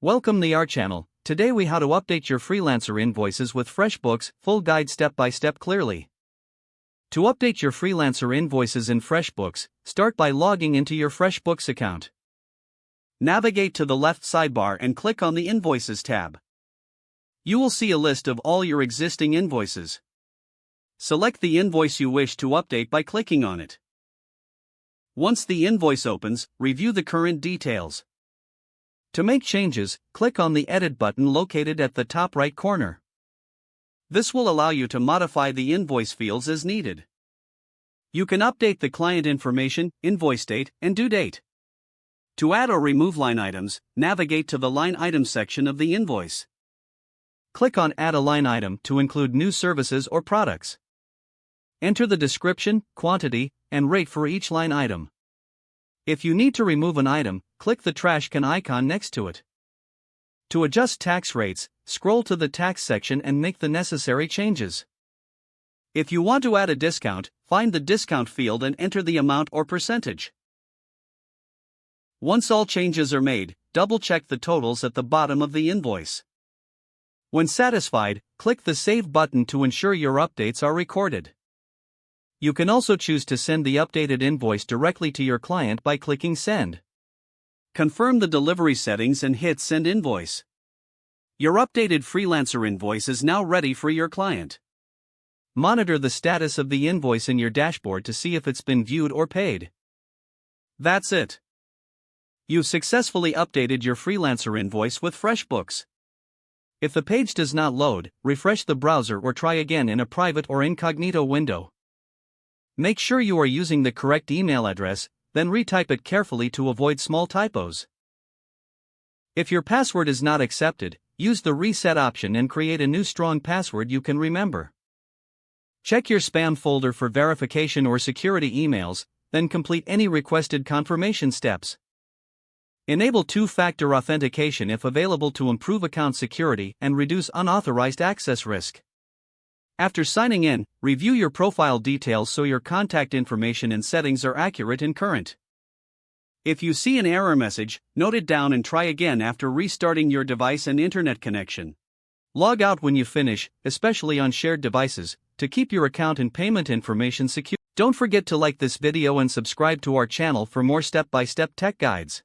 Welcome to our channel. Today we how to update your freelancer invoices with FreshBooks, full guide step by step clearly. To update your freelancer invoices in FreshBooks, start by logging into your FreshBooks account. Navigate to the left sidebar and click on the Invoices tab. You will see a list of all your existing invoices. Select the invoice you wish to update by clicking on it. Once the invoice opens, review the current details. To make changes, click on the Edit button located at the top right corner. This will allow you to modify the invoice fields as needed. You can update the client information, invoice date, and due date. To add or remove line items, navigate to the Line Items section of the invoice. Click on Add a line item to include new services or products. Enter the description, quantity, and rate for each line item. If you need to remove an item, click the trash can icon next to it. To adjust tax rates, scroll to the tax section and make the necessary changes. If you want to add a discount, find the discount field and enter the amount or percentage. Once all changes are made, double-check the totals at the bottom of the invoice. When satisfied, click the Save button to ensure your updates are recorded. You can also choose to send the updated invoice directly to your client by clicking Send. Confirm the delivery settings and hit Send Invoice. Your updated freelancer invoice is now ready for your client. Monitor the status of the invoice in your dashboard to see if it's been viewed or paid. That's it. You've successfully updated your freelancer invoice with FreshBooks. If the page does not load, refresh the browser or try again in a private or incognito window. Make sure you are using the correct email address, then retype it carefully to avoid small typos. If your password is not accepted, use the reset option and create a new strong password you can remember. Check your spam folder for verification or security emails, then complete any requested confirmation steps. Enable two-factor authentication if available to improve account security and reduce unauthorized access risk. After signing in, review your profile details so your contact information and settings are accurate and current. If you see an error message, note it down and try again after restarting your device and internet connection. Log out when you finish, especially on shared devices, to keep your account and payment information secure. Don't forget to like this video and subscribe to our channel for more step-by-step tech guides.